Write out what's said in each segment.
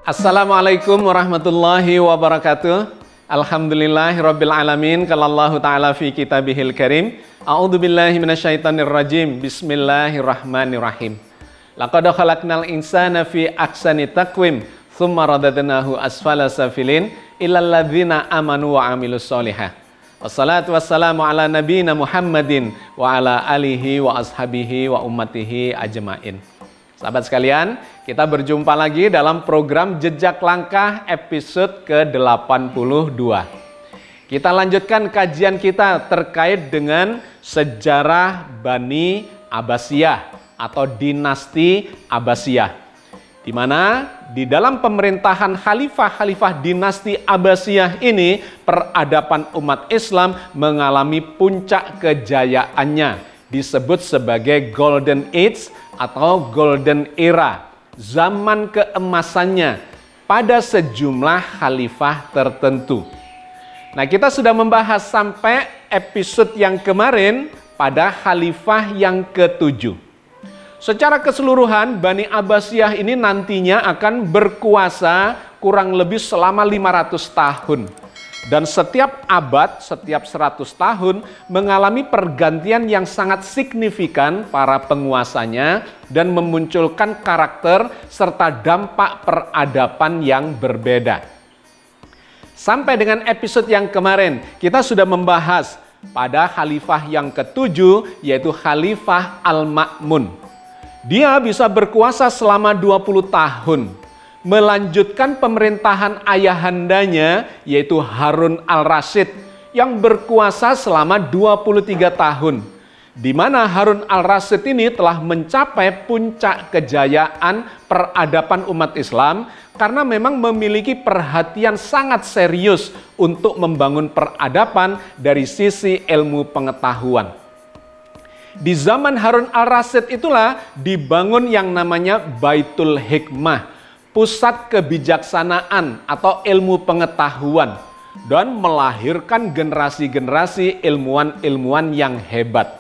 Assalamualaikum warahmatullahi wabarakatuh. Alhamdulillahirabbil alamin. Qalallahu ta'ala fi kitabihil karim. A'udzubillahi minasyaitonir rajim. Bismillahirrahmanirrahim. Laqad khalaqnal insana fi ahsani taqwim, tsumma radadnahu asfala safilin illal ladzina amanu wa amilus solihah. Wassalatu wassalamu ala nabiyina Muhammadin wa ala alihi wa ashabihi wa ummatihi ajmain. Sahabat sekalian, kita berjumpa lagi dalam program Jejak Langkah episode ke-82. Kita lanjutkan kajian kita terkait dengan sejarah Bani Abbasiyah atau dinasti Abbasiyah. Di mana di dalam pemerintahan khalifah-khalifah dinasti Abbasiyah ini, peradaban umat Islam mengalami puncak kejayaannya. Disebut sebagai Golden Age atau Golden Era, zaman keemasannya pada sejumlah khalifah tertentu. Nah, kita sudah membahas sampai episode yang kemarin pada khalifah yang ke-7. Secara keseluruhan, Bani Abbasiyah ini nantinya akan berkuasa kurang lebih selama 500 tahun. Dan setiap abad, setiap 100 tahun mengalami pergantian yang sangat signifikan para penguasanya dan memunculkan karakter serta dampak peradaban yang berbeda. Sampai dengan episode yang kemarin, kita sudah membahas pada khalifah yang ke-7, yaitu Khalifah Al-Ma'mun. Dia bisa berkuasa selama 20 tahun. Melanjutkan pemerintahan ayahandanya, yaitu Harun al-Rasyid, yang berkuasa selama 23 tahun. Di mana Harun al-Rasyid ini telah mencapai puncak kejayaan peradaban umat Islam karena memang memiliki perhatian sangat serius untuk membangun peradaban dari sisi ilmu pengetahuan. Di zaman Harun al-Rasyid itulah dibangun yang namanya Baitul Hikmah, pusat kebijaksanaan atau ilmu pengetahuan, dan melahirkan generasi-generasi ilmuwan-ilmuwan yang hebat.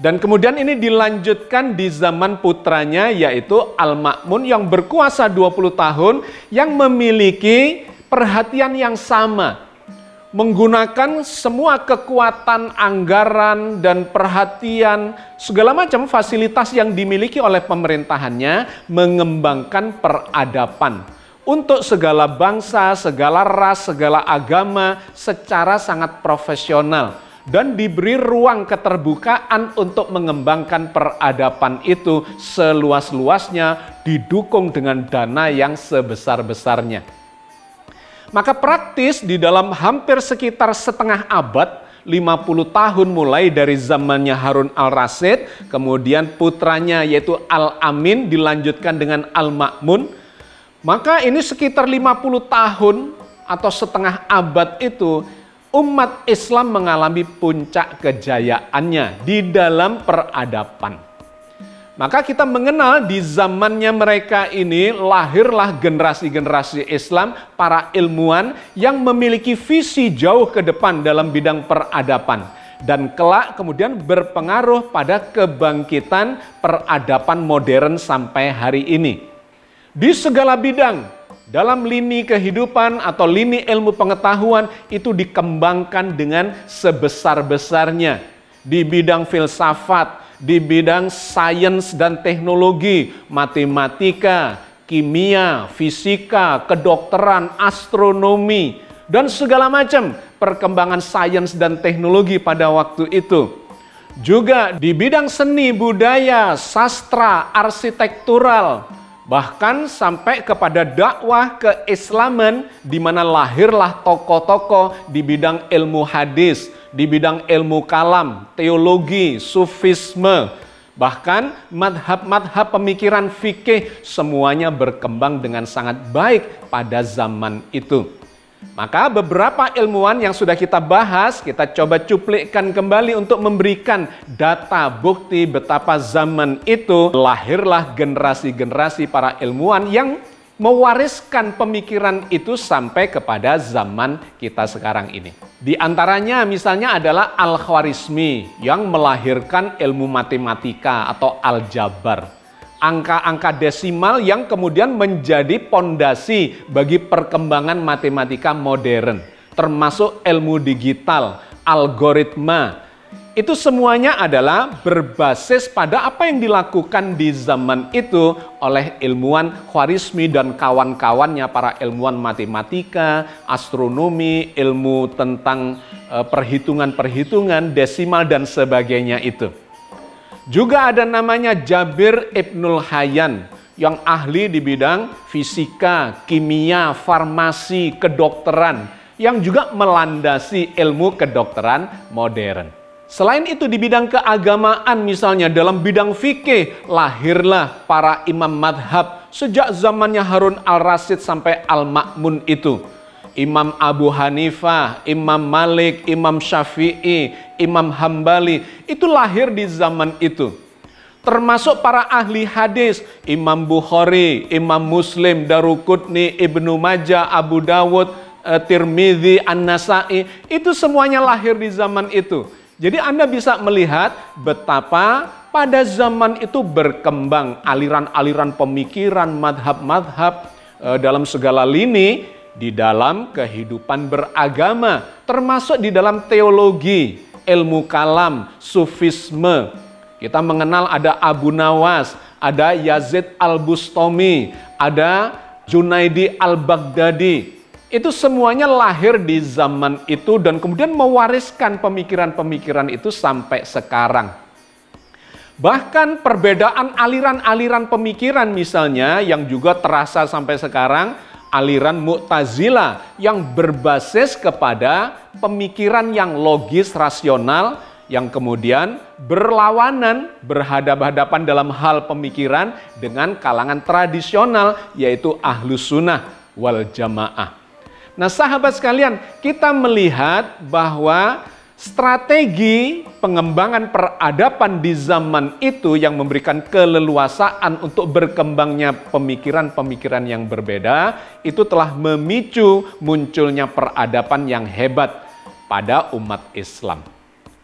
Dan kemudian ini dilanjutkan di zaman putranya, yaitu Al-Ma'mun yang berkuasa 20 tahun, yang memiliki perhatian yang sama, menggunakan semua kekuatan anggaran dan perhatian, segala macam fasilitas yang dimiliki oleh pemerintahannya, mengembangkan peradaban untuk segala bangsa, segala ras, segala agama secara sangat profesional, dan diberi ruang keterbukaan untuk mengembangkan peradaban itu seluas-luasnya, didukung dengan dana yang sebesar-besarnya. Maka praktis di dalam hampir sekitar setengah abad, 50 tahun mulai dari zamannya Harun al-Rasyid, kemudian putranya yaitu Al-Amin dilanjutkan dengan Al-Ma'mun, maka ini sekitar 50 tahun atau setengah abad itu, umat Islam mengalami puncak kejayaannya di dalam peradaban. Maka kita mengenal di zamannya mereka ini lahirlah generasi-generasi Islam, para ilmuwan yang memiliki visi jauh ke depan dalam bidang peradaban. Dan kelak kemudian berpengaruh pada kebangkitan peradaban modern sampai hari ini. Di segala bidang, dalam lini kehidupan atau lini ilmu pengetahuan itu dikembangkan dengan sebesar-besarnya. Di bidang filsafat, di bidang sains dan teknologi, matematika, kimia, fisika, kedokteran, astronomi, dan segala macam perkembangan sains dan teknologi pada waktu itu. Juga di bidang seni, budaya, sastra, arsitektural, bahkan sampai kepada dakwah keislaman, di mana lahirlah tokoh-tokoh di bidang ilmu hadis, di bidang ilmu kalam, teologi, sufisme, bahkan madhab-madhab pemikiran fikih, semuanya berkembang dengan sangat baik pada zaman itu. Maka beberapa ilmuwan yang sudah kita bahas, kita coba cuplikkan kembali untuk memberikan data bukti betapa zaman itu lahirlah generasi-generasi para ilmuwan yang mewariskan pemikiran itu sampai kepada zaman kita sekarang ini. Di antaranya misalnya adalah Al-Khwarizmi yang melahirkan ilmu matematika atau aljabar. angka-angka desimal yang kemudian menjadi pondasi bagi perkembangan matematika modern, termasuk ilmu digital, algoritma. Itu semuanya adalah berbasis pada apa yang dilakukan di zaman itu oleh ilmuwan Khwarizmi dan kawan-kawannya, para ilmuwan matematika, astronomi, ilmu tentang perhitungan-perhitungan, desimal dan sebagainya itu. Juga ada namanya Jabir Ibnul Hayyan yang ahli di bidang fisika, kimia, farmasi, kedokteran, yang juga melandasi ilmu kedokteran modern. Selain itu di bidang keagamaan, misalnya dalam bidang fikih, lahirlah para imam madhab sejak zamannya Harun al-Rasyid sampai Al-Ma'mun itu. Imam Abu Hanifah, Imam Malik, Imam Syafi'i, Imam Hambali, itu lahir di zaman itu. Termasuk para ahli hadis, Imam Bukhari, Imam Muslim, Daruqutni, Ibnu Majah, Abu Dawud, Tirmidzi, An-Nasai, itu semuanya lahir di zaman itu. Jadi Anda bisa melihat betapa pada zaman itu berkembang aliran-aliran pemikiran, madhab-madhab dalam segala lini di dalam kehidupan beragama, termasuk di dalam teologi, ilmu kalam, sufisme. Kita mengenal ada Abu Nawas, ada Yazid al-Bustami, ada Junaidi al-Baghdadi. Itu semuanya lahir di zaman itu dan kemudian mewariskan pemikiran-pemikiran itu sampai sekarang. Bahkan perbedaan aliran-aliran pemikiran misalnya yang juga terasa sampai sekarang, aliran Mu'tazilah yang berbasis kepada pemikiran yang logis, rasional, yang kemudian berlawanan, berhadapan-hadapan dalam hal pemikiran dengan kalangan tradisional, yaitu Ahlus Sunnah wal Jamaah. Nah sahabat sekalian, kita melihat bahwa strategi pengembangan peradaban di zaman itu yang memberikan keleluasaan untuk berkembangnya pemikiran-pemikiran yang berbeda, itu telah memicu munculnya peradaban yang hebat pada umat Islam.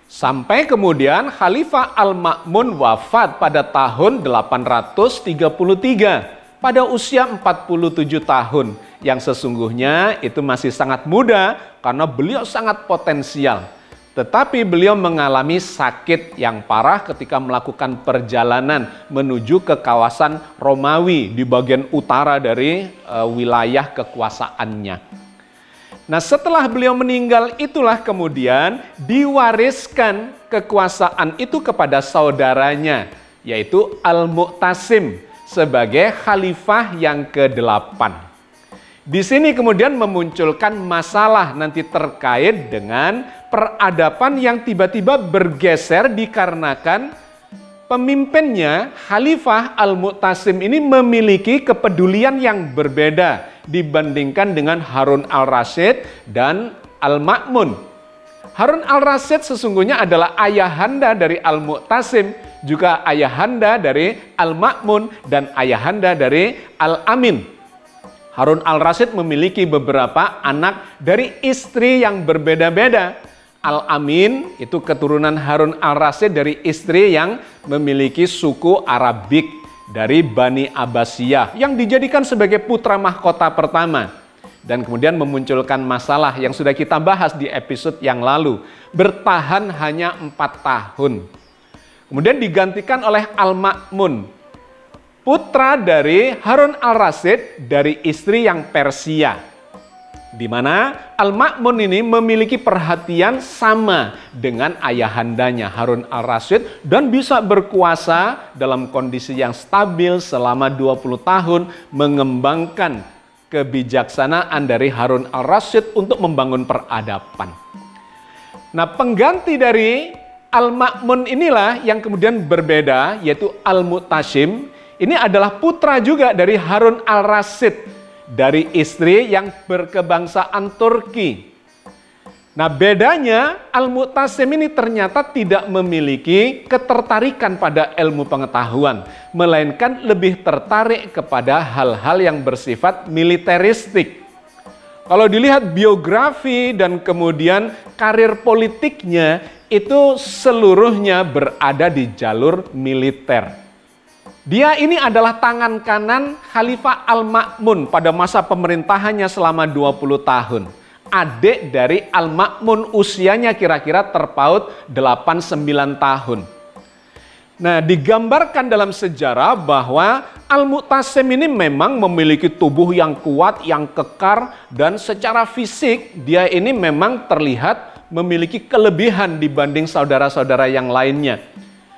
Sampai kemudian Khalifah Al-Ma'mun wafat pada tahun 833. Pada usia 47 tahun, yang sesungguhnya itu masih sangat muda karena beliau sangat potensial. Tetapi beliau mengalami sakit yang parah ketika melakukan perjalanan menuju ke kawasan Romawi di bagian utara dari wilayah kekuasaannya. Nah setelah beliau meninggal itulah kemudian diwariskan kekuasaan itu kepada saudaranya, yaitu Al-Mu'tasim, sebagai khalifah yang ke-8. Di sini kemudian memunculkan masalah nanti terkait dengan peradaban yang tiba-tiba bergeser dikarenakan pemimpinnya Khalifah Al-Mu'tasim ini memiliki kepedulian yang berbeda dibandingkan dengan Harun al-Rasyid dan Al-Ma'mun. Harun al-Rasyid sesungguhnya adalah ayahanda dari Al-Mu'tasim, juga ayahanda dari Al-Ma'mun dan ayahanda dari Al-Amin. Harun al-Rasyid memiliki beberapa anak dari istri yang berbeda-beda. Al-Amin itu keturunan Harun al-Rasyid dari istri yang memiliki suku Arabik dari Bani Abbasiyah yang dijadikan sebagai putra mahkota pertama. Dan kemudian memunculkan masalah yang sudah kita bahas di episode yang lalu. Bertahan hanya 4 tahun. Kemudian digantikan oleh Al-Ma'mun, putra dari Harun al-Rasyid dari istri yang Persia. Di mana Al-Ma'mun ini memiliki perhatian sama dengan ayahandanya Harun al-Rasyid dan bisa berkuasa dalam kondisi yang stabil selama 20 tahun mengembangkan kebijaksanaan dari Harun al-Rasyid untuk membangun peradaban. Nah, pengganti dari Al-Ma'mun inilah yang kemudian berbeda, yaitu Al-Mu'tasim. Ini adalah putra juga dari Harun al-Rasyid, dari istri yang berkebangsaan Turki. Nah bedanya Al-Mu'tasim ini ternyata tidak memiliki ketertarikan pada ilmu pengetahuan, melainkan lebih tertarik kepada hal-hal yang bersifat militeristik. Kalau dilihat biografi dan kemudian karir politiknya, itu seluruhnya berada di jalur militer. Dia ini adalah tangan kanan Khalifah Al-Ma'mun pada masa pemerintahannya selama 20 tahun. Adik dari Al-Ma'mun, usianya kira-kira terpaut 8-9 tahun. Nah, digambarkan dalam sejarah bahwa Al-Mu'tasim ini memang memiliki tubuh yang kuat, yang kekar, dan secara fisik dia ini memang terlihat memiliki kelebihan dibanding saudara-saudara yang lainnya.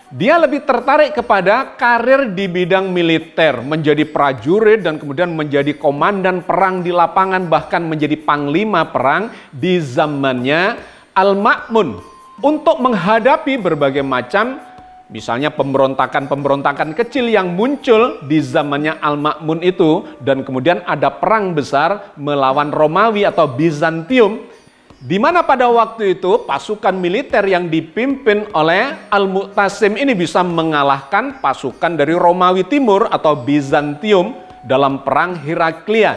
Dia lebih tertarik kepada karir di bidang militer, menjadi prajurit dan kemudian menjadi komandan perang di lapangan, bahkan menjadi panglima perang di zamannya Al-Ma'mun untuk menghadapi berbagai macam misalnya pemberontakan-pemberontakan kecil yang muncul di zamannya Al-Ma'mun itu, dan kemudian ada perang besar melawan Romawi atau Bizantium, di mana pada waktu itu pasukan militer yang dipimpin oleh Al-Mu'tasim ini bisa mengalahkan pasukan dari Romawi Timur atau Bizantium dalam perang Heraklia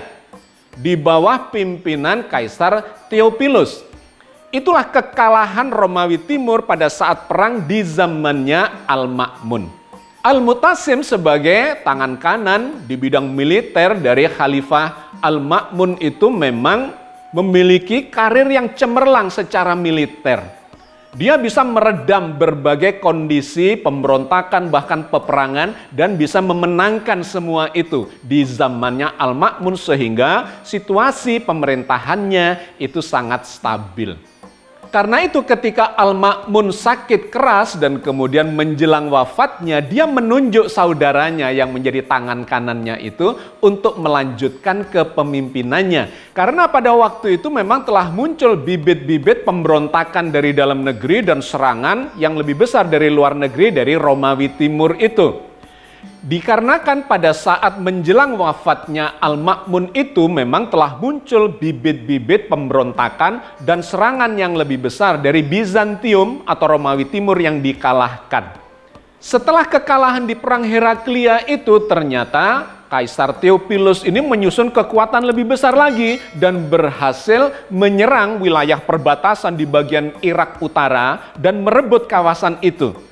di bawah pimpinan Kaisar Theophilus. Itulah kekalahan Romawi Timur pada saat perang di zamannya Al-Ma'mun. Al-Mu'tasim sebagai tangan kanan di bidang militer dari Khalifah Al-Ma'mun itu memang memiliki karir yang cemerlang secara militer. Dia bisa meredam berbagai kondisi pemberontakan bahkan peperangan dan bisa memenangkan semua itu di zamannya Al-Ma'mun sehingga situasi pemerintahannya itu sangat stabil. Karena itu ketika Al-Ma'mun sakit keras dan kemudian menjelang wafatnya, dia menunjuk saudaranya yang menjadi tangan kanannya itu untuk melanjutkan kepemimpinannya. Karena pada waktu itu memang telah muncul bibit-bibit pemberontakan dari dalam negeri dan serangan yang lebih besar dari luar negeri, dari Romawi Timur itu. Dikarenakan pada saat menjelang wafatnya Al-Ma'mun itu memang telah muncul bibit-bibit pemberontakan dan serangan yang lebih besar dari Bizantium atau Romawi Timur yang dikalahkan. Setelah kekalahan di perang Heraklia itu ternyata Kaisar Theophilus ini menyusun kekuatan lebih besar lagi dan berhasil menyerang wilayah perbatasan di bagian Irak Utara dan merebut kawasan itu.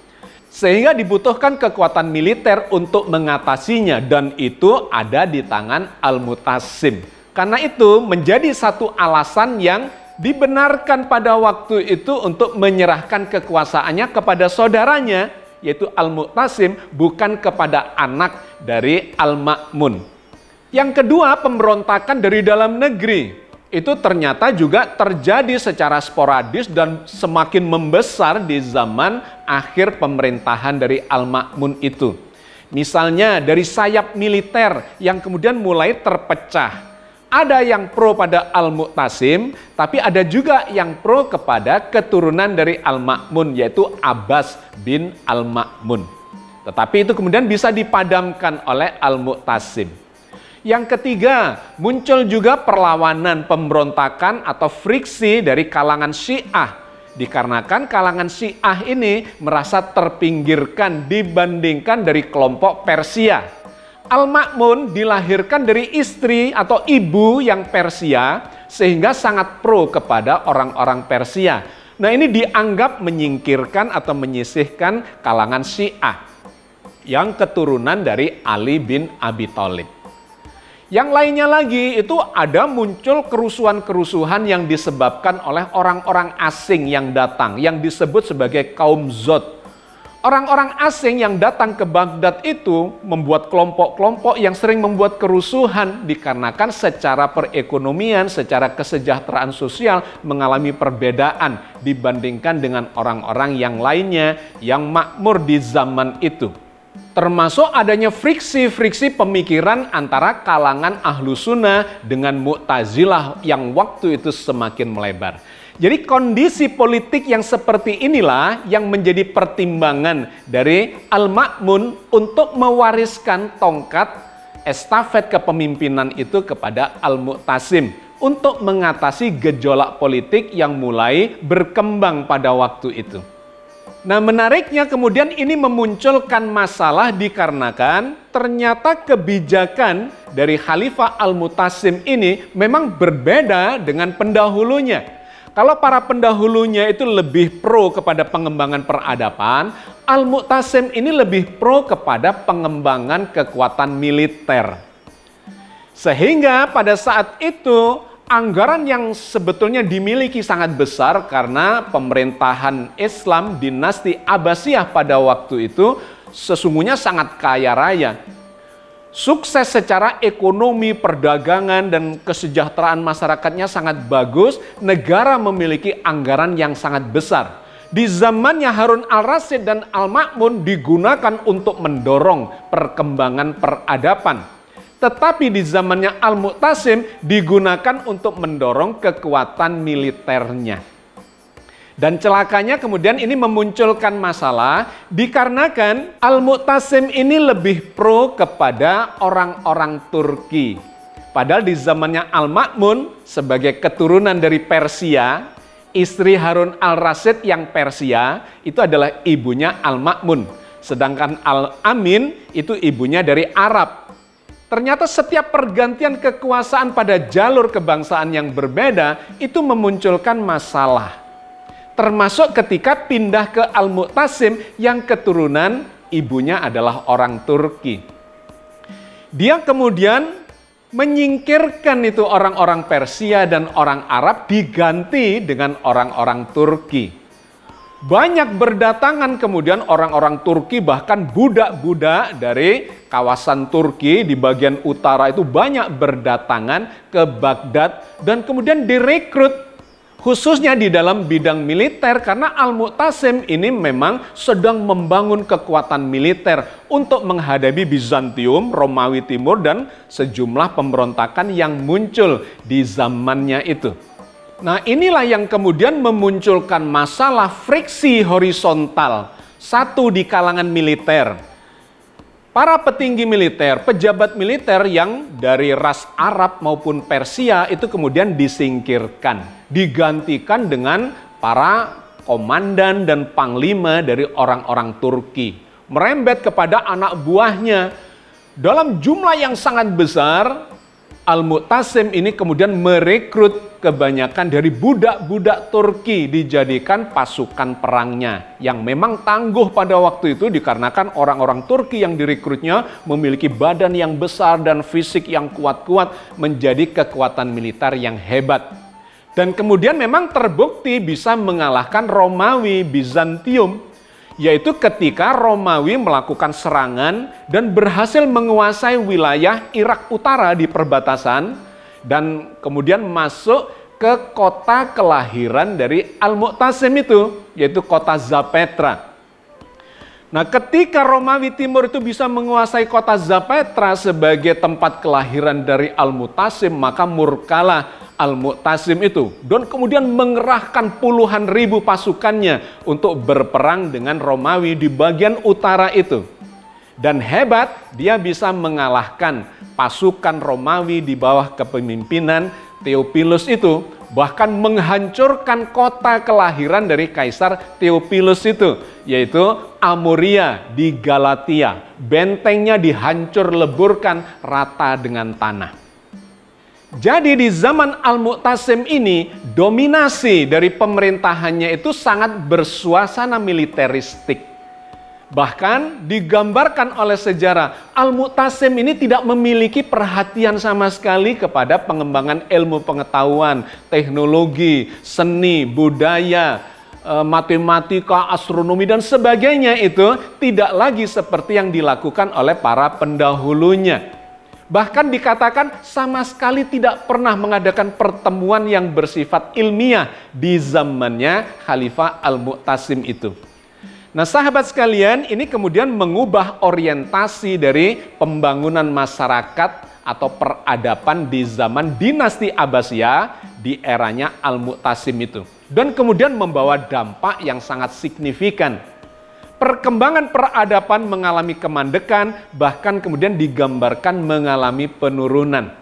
Sehingga dibutuhkan kekuatan militer untuk mengatasinya dan itu ada di tangan Al-Mu'tasim. Karena itu menjadi satu alasan yang dibenarkan pada waktu itu untuk menyerahkan kekuasaannya kepada saudaranya yaitu Al-Mu'tasim, bukan kepada anak dari Al-Ma'mun. Yang kedua, pemberontakan dari dalam negeri. Itu ternyata juga terjadi secara sporadis dan semakin membesar di zaman akhir pemerintahan dari Al-Ma'mun itu. Misalnya dari sayap militer yang kemudian mulai terpecah. Ada yang pro pada Al-Mu'tasim, tapi ada juga yang pro kepada keturunan dari Al-Ma'mun, yaitu Abbas bin Al-Ma'mun. Tetapi itu kemudian bisa dipadamkan oleh Al-Mu'tasim. Yang ketiga, muncul juga perlawanan, pemberontakan atau friksi dari kalangan Syiah. Dikarenakan kalangan Syiah ini merasa terpinggirkan dibandingkan dari kelompok Persia. Al-Ma'mun dilahirkan dari istri atau ibu yang Persia sehingga sangat pro kepada orang-orang Persia. Nah, ini dianggap menyingkirkan atau menyisihkan kalangan Syiah yang keturunan dari Ali bin Abi Thalib. Yang lainnya lagi itu ada muncul kerusuhan-kerusuhan yang disebabkan oleh orang-orang asing yang datang, yang disebut sebagai kaum Zod. Orang-orang asing yang datang ke Baghdad itu membuat kelompok-kelompok yang sering membuat kerusuhan dikarenakan secara perekonomian, secara kesejahteraan sosial mengalami perbedaan dibandingkan dengan orang-orang yang lainnya yang makmur di zaman itu. Termasuk adanya friksi-friksi pemikiran antara kalangan Ahlu Sunnah dengan Mu'tazilah yang waktu itu semakin melebar. Jadi kondisi politik yang seperti inilah yang menjadi pertimbangan dari Al-Ma'mun untuk mewariskan tongkat estafet kepemimpinan itu kepada Al-Mu'tasim untuk mengatasi gejolak politik yang mulai berkembang pada waktu itu. Nah, menariknya kemudian ini memunculkan masalah dikarenakan ternyata kebijakan dari Khalifah Al-Mu'tasim ini memang berbeda dengan pendahulunya. Kalau para pendahulunya itu lebih pro kepada pengembangan peradaban, Al-Mu'tasim ini lebih pro kepada pengembangan kekuatan militer. Sehingga pada saat itu anggaran yang sebetulnya dimiliki sangat besar karena pemerintahan Islam dinasti Abbasiyah pada waktu itu sesungguhnya sangat kaya raya. Sukses secara ekonomi, perdagangan, dan kesejahteraan masyarakatnya sangat bagus. Negara memiliki anggaran yang sangat besar. Di zamannya Harun al-Rasyid dan Al-Ma'mun digunakan untuk mendorong perkembangan peradaban. Tetapi di zamannya Al-Mu'tasim digunakan untuk mendorong kekuatan militernya. Dan celakanya kemudian ini memunculkan masalah dikarenakan Al-Mu'tasim ini lebih pro kepada orang-orang Turki. Padahal di zamannya Al-Ma'mun sebagai keturunan dari Persia, istri Harun al-Rasyid yang Persia itu adalah ibunya Al-Ma'mun. Sedangkan Al-Amin itu ibunya dari Arab. Ternyata setiap pergantian kekuasaan pada jalur kebangsaan yang berbeda itu memunculkan masalah. Termasuk ketika pindah ke Al-Mu'tasim yang keturunan ibunya adalah orang Turki. Dia kemudian menyingkirkan itu orang-orang Persia dan orang Arab diganti dengan orang-orang Turki. Banyak berdatangan kemudian orang-orang Turki, bahkan budak-budak dari kawasan Turki di bagian utara itu banyak berdatangan ke Baghdad dan kemudian direkrut khususnya di dalam bidang militer karena Al-Mu'tasim ini memang sedang membangun kekuatan militer untuk menghadapi Bizantium, Romawi Timur dan sejumlah pemberontakan yang muncul di zamannya itu. Nah, inilah yang kemudian memunculkan masalah friksi horizontal satu di kalangan militer. Para petinggi militer, pejabat militer yang dari ras Arab maupun Persia itu kemudian disingkirkan, digantikan dengan para komandan dan panglima dari orang-orang Turki. Merembet kepada anak buahnya. Dalam jumlah yang sangat besar, Al-Mu'tasim ini kemudian merekrut kebanyakan dari budak-budak Turki dijadikan pasukan perangnya yang memang tangguh pada waktu itu dikarenakan orang-orang Turki yang direkrutnya memiliki badan yang besar dan fisik yang kuat-kuat menjadi kekuatan militer yang hebat. Dan kemudian memang terbukti bisa mengalahkan Romawi Bizantium, yaitu ketika Romawi melakukan serangan dan berhasil menguasai wilayah Irak Utara di perbatasan dan kemudian masuk ke kota kelahiran dari Al-Mu'tasim itu, yaitu kota Zapetra. Nah, ketika Romawi Timur itu bisa menguasai kota Zapetra sebagai tempat kelahiran dari Al-Mu'tasim, maka murkalah Al-Mu'tasim itu dan kemudian mengerahkan puluhan ribu pasukannya untuk berperang dengan Romawi di bagian utara itu. Dan hebat, dia bisa mengalahkan pasukan Romawi di bawah kepemimpinan Theophilus itu, bahkan menghancurkan kota kelahiran dari Kaisar Theophilus itu, yaitu Amuria di Galatia. Bentengnya dihancur leburkan rata dengan tanah. Jadi di zaman Al-Mu'tasim ini, dominasi dari pemerintahannya itu sangat bersuasana militeristik. Bahkan digambarkan oleh sejarah, Al-Mu'tasim ini tidak memiliki perhatian sama sekali kepada pengembangan ilmu pengetahuan, teknologi, seni, budaya, matematika, astronomi, dan sebagainya itu tidak lagi seperti yang dilakukan oleh para pendahulunya. Bahkan dikatakan sama sekali tidak pernah mengadakan pertemuan yang bersifat ilmiah di zamannya Khalifah Al-Mu'tasim itu. Nah, sahabat sekalian, ini kemudian mengubah orientasi dari pembangunan masyarakat atau peradaban di zaman dinasti Abbasiyah di eranya Al-Mu'tasim itu. Dan kemudian membawa dampak yang sangat signifikan. Perkembangan peradaban mengalami kemandekan, bahkan kemudian digambarkan mengalami penurunan.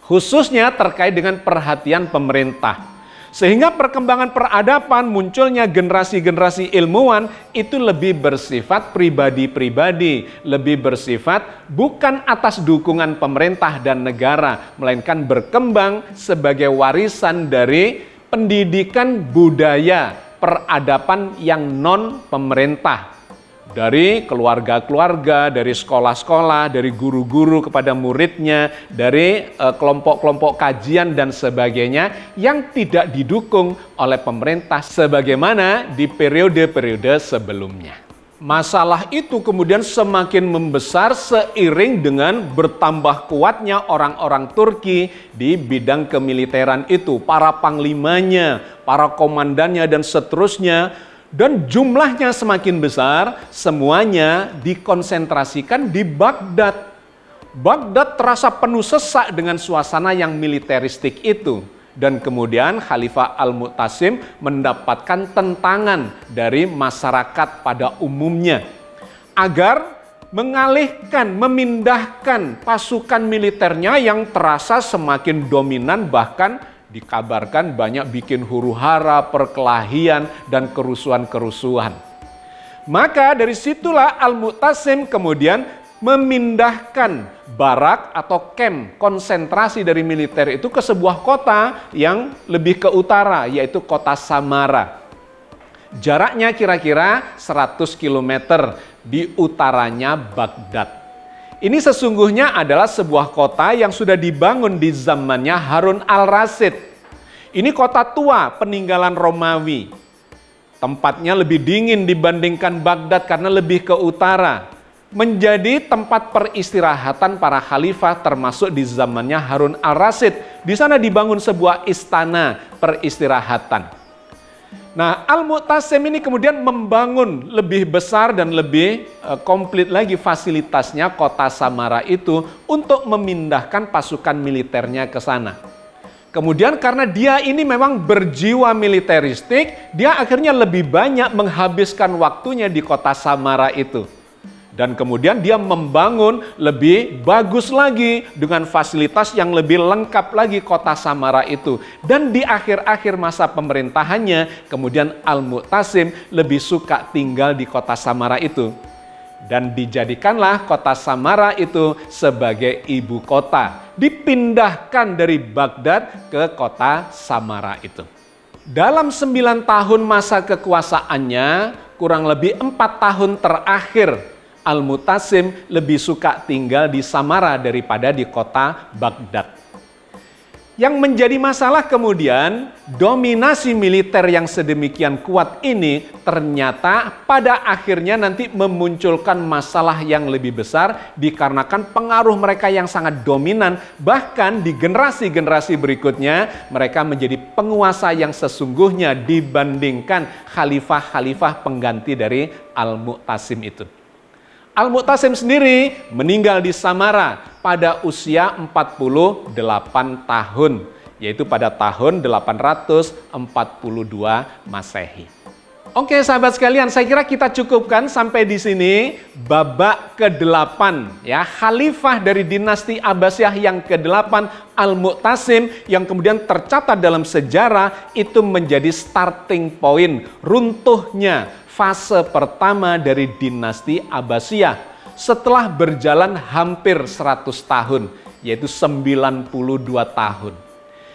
Khususnya terkait dengan perhatian pemerintah. Sehingga perkembangan peradaban, munculnya generasi-generasi ilmuwan itu lebih bersifat pribadi-pribadi, lebih bersifat bukan atas dukungan pemerintah dan negara, melainkan berkembang sebagai warisan dari pendidikan budaya peradaban yang non-pemerintah. Dari keluarga-keluarga, dari sekolah-sekolah, dari guru-guru kepada muridnya, dari kelompok-kelompok kajian dan sebagainya yang tidak didukung oleh pemerintah sebagaimana di periode-periode sebelumnya. Masalah itu kemudian semakin membesar seiring dengan bertambah kuatnya orang-orang Turki di bidang kemiliteran itu, para panglimanya, para komandannya dan seterusnya. Dan jumlahnya semakin besar, semuanya dikonsentrasikan di Baghdad. Baghdad terasa penuh sesak dengan suasana yang militeristik itu. Dan kemudian Khalifah Al-Mu'tasim mendapatkan tentangan dari masyarakat pada umumnya agar mengalihkan, memindahkan pasukan militernya yang terasa semakin dominan, bahkan dikabarkan banyak bikin huru-hara, perkelahian, dan kerusuhan-kerusuhan. Maka dari situlah Al-Mu'tasim kemudian memindahkan barak atau camp konsentrasi dari militer itu ke sebuah kota yang lebih ke utara, yaitu kota Samara. Jaraknya kira-kira 100 km di utaranya Baghdad. Ini sesungguhnya adalah sebuah kota yang sudah dibangun di zamannya Harun al-Rasyid. Ini kota tua peninggalan Romawi. Tempatnya lebih dingin dibandingkan Baghdad karena lebih ke utara. Menjadi tempat peristirahatan para khalifah termasuk di zamannya Harun al-Rasyid. Di sana dibangun sebuah istana peristirahatan. Nah, Al-Mu'tasim ini kemudian membangun lebih besar dan lebih komplit lagi fasilitasnya kota Samara itu untuk memindahkan pasukan militernya ke sana. Kemudian karena dia ini memang berjiwa militeristik, dia akhirnya lebih banyak menghabiskan waktunya di kota Samara itu. Dan kemudian dia membangun lebih bagus lagi dengan fasilitas yang lebih lengkap lagi kota Samara itu. Dan di akhir-akhir masa pemerintahannya, kemudian Al-Mu'tasim lebih suka tinggal di kota Samara itu. Dan dijadikanlah kota Samara itu sebagai ibu kota. Dipindahkan dari Baghdad ke kota Samara itu. Dalam 9 tahun masa kekuasaannya, kurang lebih 4 tahun terakhir, Al-Mu'tasim lebih suka tinggal di Samara daripada di kota Baghdad. Yang menjadi masalah kemudian, dominasi militer yang sedemikian kuat ini ternyata pada akhirnya nanti memunculkan masalah yang lebih besar dikarenakan pengaruh mereka yang sangat dominan. Bahkan di generasi-generasi berikutnya mereka menjadi penguasa yang sesungguhnya dibandingkan khalifah-khalifah pengganti dari Al-Mu'tasim itu. Al-Mu'tasim sendiri meninggal di Samara pada usia 48 tahun, yaitu pada tahun 842 Masehi. Oke sahabat sekalian, saya kira kita cukupkan sampai di sini babak ke-8 ya, khalifah dari dinasti Abbasiyah yang ke-8 Al-Mu'tasim yang kemudian tercatat dalam sejarah itu menjadi starting point runtuhnya fase pertama dari dinasti Abbasiyah setelah berjalan hampir 100 tahun, yaitu 92 tahun.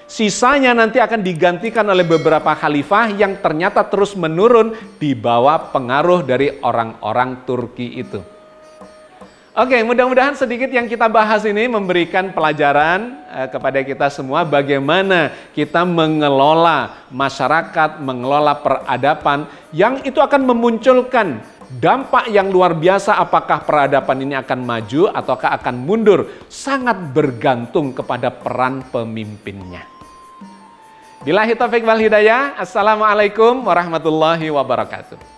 Sisanya nanti akan digantikan oleh beberapa khalifah yang ternyata terus menurun di bawah pengaruh dari orang-orang Turki itu. Oke, mudah-mudahan sedikit yang kita bahas ini memberikan pelajaran kepada kita semua bagaimana kita mengelola masyarakat, mengelola peradaban yang itu akan memunculkan dampak yang luar biasa. Apakah peradaban ini akan maju ataukah akan mundur? Sangat bergantung kepada peran pemimpinnya. Billahi taufiq wal hidayah. Assalamualaikum warahmatullahi wabarakatuh.